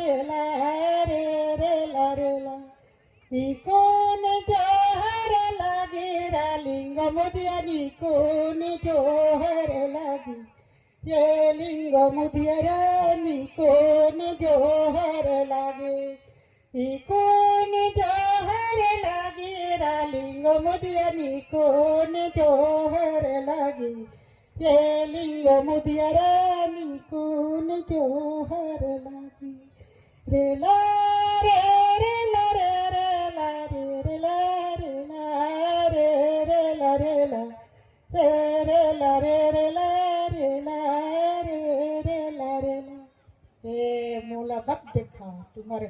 রে লা রে রে লা রে লা নিকোন জোহর লাগে লিঙ্গ মুদিয়া নিকোন জোহর লাগে এ লিঙ্গ মুদিয়া নিকোন জোহর লাগে নিকোন জোহর লাগে লিঙ্গ মুদিয়া নিকোন জোহর লাগে এ লিঙ্গ মুদিয়া নিকোন জোহর লাগে রে লা রে রে লা রে রে লা রে রে লা রে লা রে রে লা রে লা রে রে লা রে রে লা রে লা রে রে লা রে লা এ মোলা বাদ দেখা তোমার